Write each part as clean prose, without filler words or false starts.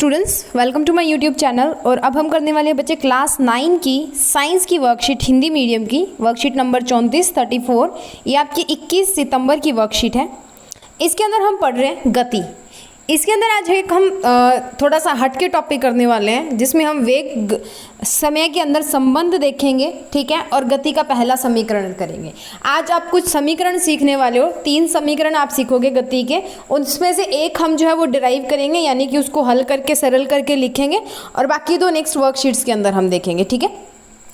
Students, welcome to my YouTube channel. और अब हम करने वाले हैं बच्चे क्लास 9 की साइंस की वर्कशीट, हिंदी मीडियम की वर्कशीट नंबर 34 ये आपकी 21 सितंबर की वर्कशीट है। इसके अंदर हम पढ़ रहे हैं गति। इसके अंदर आज एक हम थोड़ा सा हट के टॉपिक करने वाले हैं, जिसमें हम वेग समय के अंदर संबंध देखेंगे, ठीक है, और गति का पहला समीकरण करेंगे। आज आप कुछ समीकरण सीखने वाले हो, 3 समीकरण आप सीखोगे गति के। उनमें से एक हम जो है वो डिराइव करेंगे, यानी कि उसको हल करके सरल करके लिखेंगे, और बाकी 2 नेक्स्ट वर्कशीट्स के अंदर हम देखेंगे, ठीक है।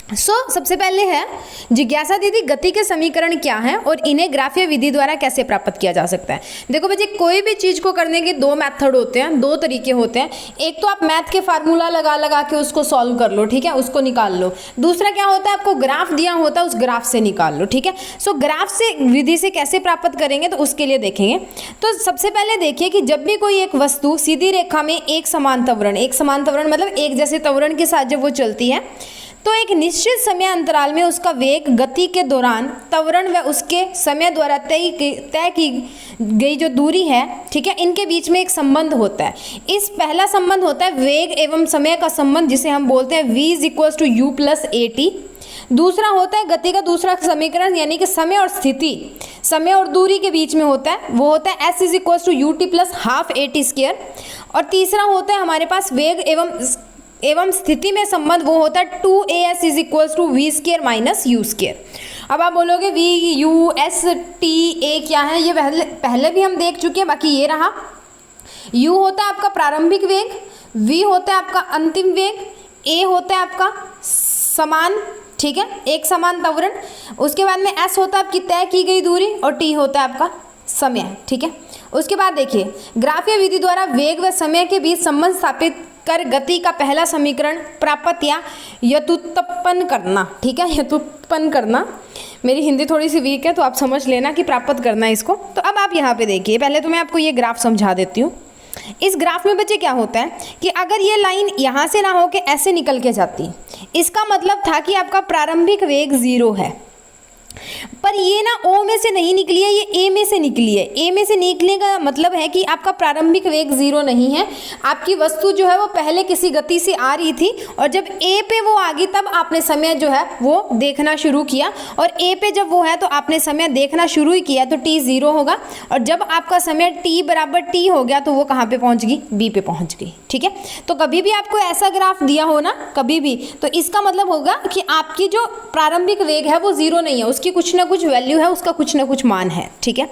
सबसे पहले है जिज्ञासा दीदी, गति के समीकरण क्या हैं और इन्हें ग्राफीय विधि द्वारा कैसे प्राप्त किया जा सकता है। देखो बच्चे, कोई भी चीज़ को करने के 2 मेथड होते हैं, 2 तरीके होते हैं। एक तो आप मैथ के फार्मूला लगा के उसको सॉल्व कर लो, ठीक है, उसको निकाल लो। दूसरा क्या होता है, आपको ग्राफ दिया होता है, उस ग्राफ से निकाल लो, ठीक है। ग्राफ से विधि से कैसे प्राप्त करेंगे तो उसके लिए देखेंगे। तो सबसे पहले देखिए कि जब भी कोई एक वस्तु सीधी रेखा में एक समान त्वरण मतलब एक जैसे त्वरण के साथ जब वो चलती है, तो एक निश्चित समय अंतराल में उसका वेग गति के दौरान त्वरण व उसके समय द्वारा तय की गई जो दूरी है, ठीक है, इनके बीच में एक संबंध होता है। इस पहला संबंध होता है वेग एवं समय का संबंध, जिसे हम बोलते हैं v = u + at। दूसरा होता है गति का दूसरा समीकरण, यानी कि समय और स्थिति, समय और दूरी के बीच में होता है, वो होता है s = ut + ½ at²। और तीसरा होता है हमारे पास वेग एवं स्थिति में संबंध, वो होता है 2as = v² - u²। अब आप बोलोगे v u s t a क्या है, ये पहले भी हम देख चुके हैं। बाकी ये रहा, u होता है आपका प्रारंभिक वेग, v होता है आपका अंतिम वेग, a होता है आपका समान, ठीक है, एक समान त्वरण। उसके बाद में s होता है आपकी तय की गई दूरी, और t होता है आपका समय, ठीक है। उसके बाद देखिए, ग्राफीय विधि द्वारा वेग व समय के बीच संबंध स्थापित कर गति का पहला समीकरण प्राप्त या व्युत्पन्न करना, ठीक है, व्युत्पन्न करना। मेरी हिंदी थोड़ी सी वीक है, तो आप समझ लेना कि प्राप्त करना है इसको। तो अब आप यहाँ पे देखिए, पहले तो मैं आपको ये ग्राफ समझा देती हूँ। इस ग्राफ में बच्चे क्या होता है कि अगर ये लाइन यहाँ से ना हो के ऐसे निकल के जाती, इसका मतलब था कि आपका प्रारंभिक वेग 0 है। पर ये ना O में से नहीं निकली है, ये A में से निकली है। A में से निकलने का मतलब है कि आपका प्रारंभिक वेग 0 नहीं है। आपकी वस्तु जो है वो पहले किसी गति से आ रही थी, और जब A पे वो आ गई तब आपने समय जो है वो देखना शुरू किया, और A पे जब वो है तो आपने समय देखना शुरू ही किया, तो t 0 होगा। और जब आपका समय t = t हो गया तो वो कहाँ पे पहुँच गई, B पे पहुँच गई, ठीक है। तो कभी भी आपको ऐसा ग्राफ दिया हो ना, कभी भी, तो इसका मतलब होगा कि आपकी जो प्रारंभिक वेग है वो 0 नहीं है, उसकी कुछ ना कुछ वैल्यू है, उसका कुछ ना कुछ मान है, ठीक है।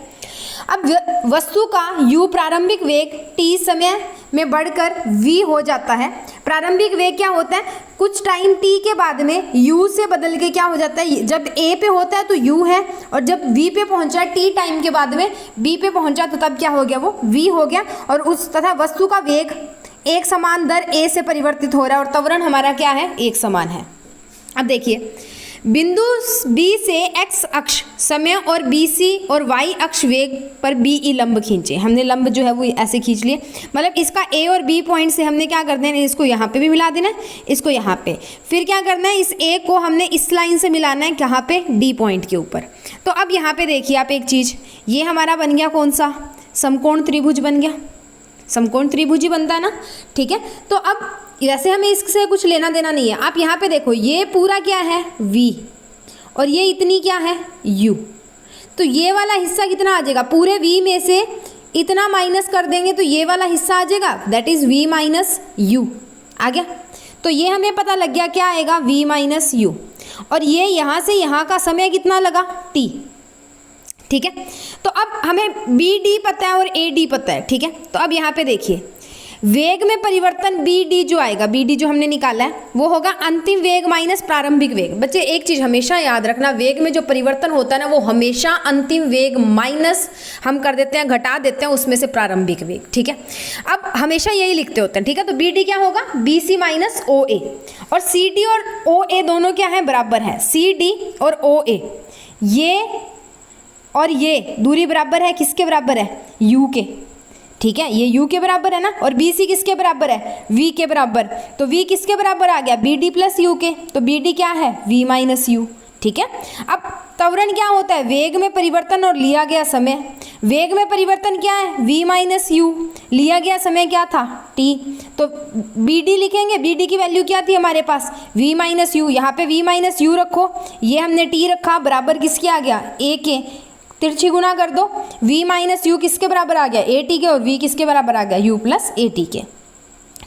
अब वस्तु का u प्रारंभिक वेग t समय में बढ़कर v हो जाता है। प्रारंभिक वेग क्या होता है, कुछ टाइम t के बाद में u से बदल के क्या हो जाता है, जब a पे होता है तो u है, और जब v पे पहुंचा t टाइम के बाद में b पे पहुंचा तो तब क्या हो गया, वो v हो गया। और उस तथा वस्तु का वेग एक समान दर a से परिवर्तित हो रहा है, और त्वरण हमारा क्या है, एक समान है। अब देखिए, बिंदु B से x अक्ष समय और BC और y अक्ष वेग पर BE लंब खींचे। हमने लंब जो है वो ऐसे खींच लिए, मतलब इसका A और B पॉइंट से हमने क्या कर देना है, इसको यहाँ पे भी मिला देना है, इसको यहाँ पे। फिर क्या करना है, इस A को हमने इस लाइन से मिलाना है, कहाँ पे, D पॉइंट के ऊपर। तो अब यहाँ पे देखिए आप एक चीज़, ये हमारा बन गया कौन सा, समकोण त्रिभुज बन गया, समकोण त्रिभुज ही बनता है ना, ठीक है। तो अब वैसे हमें इससे कुछ लेना देना नहीं है। आप यहाँ पे देखो, ये पूरा क्या है, v, और ये इतनी क्या है, u। तो ये वाला हिस्सा कितना आ जाएगा, पूरे v में से इतना माइनस कर देंगे तो ये वाला हिस्सा आ जाएगा, दैट इज v - u आ गया। तो ये हमें पता लग गया क्या आएगा, v - u। और ये यहाँ से यहाँ का समय कितना लगा, t, ठीक है। तो अब हमें BD पता है और AD पता है, ठीक है। तो अब यहाँ पे देखिए, वेग में परिवर्तन BD जो आएगा, BD जो हमने निकाला है वो होगा अंतिम वेग माइनस प्रारंभिक वेग। बच्चे एक चीज़ हमेशा याद रखना, वेग में जो परिवर्तन होता है ना, वो हमेशा अंतिम वेग माइनस हम कर देते हैं, घटा देते हैं उसमें से प्रारंभिक वेग, ठीक है। अब हमेशा यही लिखते होते हैं, ठीक है। तो BD क्या होगा, BC - OA, और CD और OA दोनों क्या है, बराबर है। CD और OA, ये और ये दूरी बराबर है, किसके बराबर है, U के, ठीक है, ये u के बराबर है ना। और BC किसके बराबर है, v के बराबर। तो v किसके बराबर आ गया, BD + u के। तो BD क्या है, v - u, ठीक है। अब त्वरण क्या होता है, वेग में परिवर्तन और लिया गया समय। वेग में परिवर्तन क्या है, v माइनस यू, लिया गया समय क्या था, t। तो bd लिखेंगे, bd की वैल्यू क्या थी हमारे पास, v माइनस यू, यहाँ पे v माइनस यू रखो, ये हमने t रखा, बराबर किसके आ गया, a के, तिरछी गुना कर दो, v माइनस यू किसके बराबर आ गया, at के, और v किसके बराबर आ गया, u प्लस at के,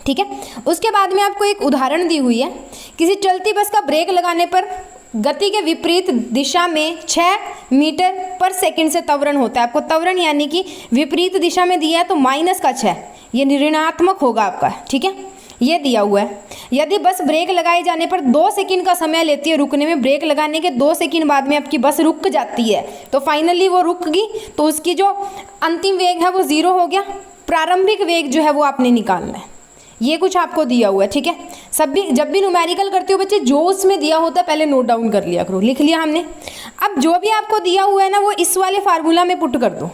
ठीक है। उसके बाद में आपको एक उदाहरण दी हुई है, किसी चलती बस का ब्रेक लगाने पर गति के विपरीत दिशा में 6 मीटर पर सेकंड से त्वरण होता है। आपको त्वरण यानी कि विपरीत दिशा में दिया है तो माइनस का 6, ये ऋणात्मक होगा आपका, ठीक है, ये दिया हुआ है। यदि बस ब्रेक लगाए जाने पर 2 सेकंड का समय लेती है रुकने में, ब्रेक लगाने के 2 सेकंड बाद में आपकी बस रुक जाती है, तो फाइनली वो रुक गई, तो उसकी जो अंतिम वेग है वो 0 हो गया। प्रारंभिक वेग जो है वो आपने निकालना है, ये कुछ आपको दिया हुआ है, ठीक है। जब भी न्यूमेरिकल करते हो बच्चे, जो उसमें दिया होता है पहले नोट डाउन कर लिया करो, लिख लिया हमने। अब जो भी आपको दिया हुआ है ना वो इस वाले फार्मूला में पुट कर दो।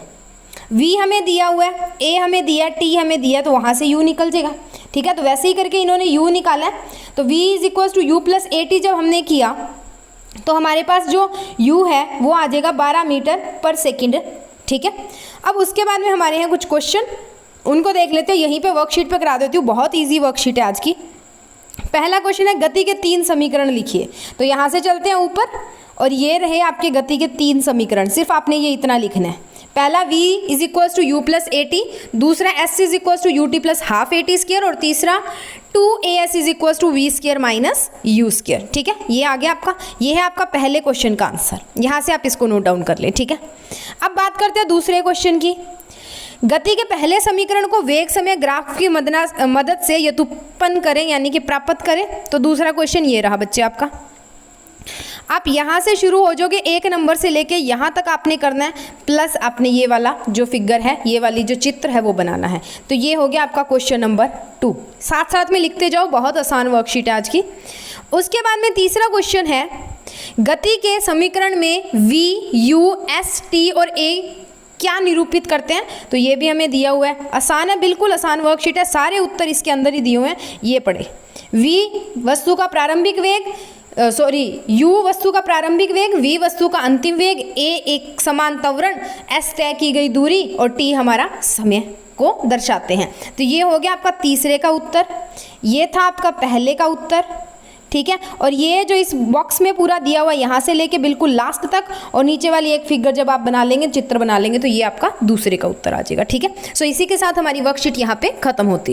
v हमें दिया हुआ है, a हमें दिया है, t हमें दिया है, तो वहाँ से u निकल जाएगा, ठीक है। तो वैसे ही करके इन्होंने u निकाला है, तो v is equal to U plus at जब हमने किया तो हमारे पास जो u है वो आ जाएगा 12 मीटर पर सेकेंड, ठीक है। अब उसके बाद में हमारे यहाँ कुछ क्वेश्चन, उनको देख लेते हैं, यहीं पे वर्कशीट पे करा देती हूँ, बहुत इजी वर्कशीट है आज की। पहला क्वेश्चन है गति के 3 समीकरण लिखिए। तो यहाँ से चलते हैं ऊपर, और ये रहे आपके गति के 3 समीकरण, सिर्फ आपने ये इतना लिखना है। पहला v is equal to U plus A T, दूसरा s is equal to U T plus half A T square, और तीसरा 2as is equal to V square minus U square, ठीक है। ये आ गया आपका, ये है आपका पहले क्वेश्चन का आंसर, यहाँ से आप इसको नोट डाउन कर लें, ठीक है। अब बात करते हैं दूसरे क्वेश्चन की। गति के पहले समीकरण को वेग समय ग्राफ की मदद से व्युत्पन्न करें, यानी कि प्राप्त करें। तो दूसरा क्वेश्चन ये रहा बच्चे आपका। आप यहाँ से शुरू हो जाओगे, 1 नंबर से लेके यहाँ तक आपने करना है, प्लस आपने ये वाला जो फिगर है, ये वाली जो चित्र है वो बनाना है। तो ये हो गया आपका क्वेश्चन नंबर 2, साथ साथ में लिखते जाओ, बहुत आसान वर्कशीट है आज की। उसके बाद में तीसरा क्वेश्चन है, गति के समीकरण में v, u, s, t और a क्या निरूपित करते हैं। तो ये भी हमें दिया हुआ है, आसान है, बिल्कुल आसान वर्कशीट है, सारे उत्तर इसके अंदर ही दिए हुए हैं, ये पढ़े। v वस्तु का प्रारंभिक वेग, u वस्तु का प्रारंभिक वेग, v वस्तु का अंतिम वेग, a एक समान त्वरण, s तय की गई दूरी, और t हमारा समय को दर्शाते हैं। तो ये हो गया आपका तीसरे का उत्तर, ये था आपका पहले का उत्तर, ठीक है। और ये जो इस बॉक्स में पूरा दिया हुआ यहाँ से लेके बिल्कुल लास्ट तक, और नीचे वाली एक फिगर जब आप बना लेंगे, चित्र बना लेंगे, तो ये आपका दूसरे का उत्तर आ जाएगा, ठीक है। सो इसी के साथ हमारी वर्कशीट यहाँ पे खत्म होती है।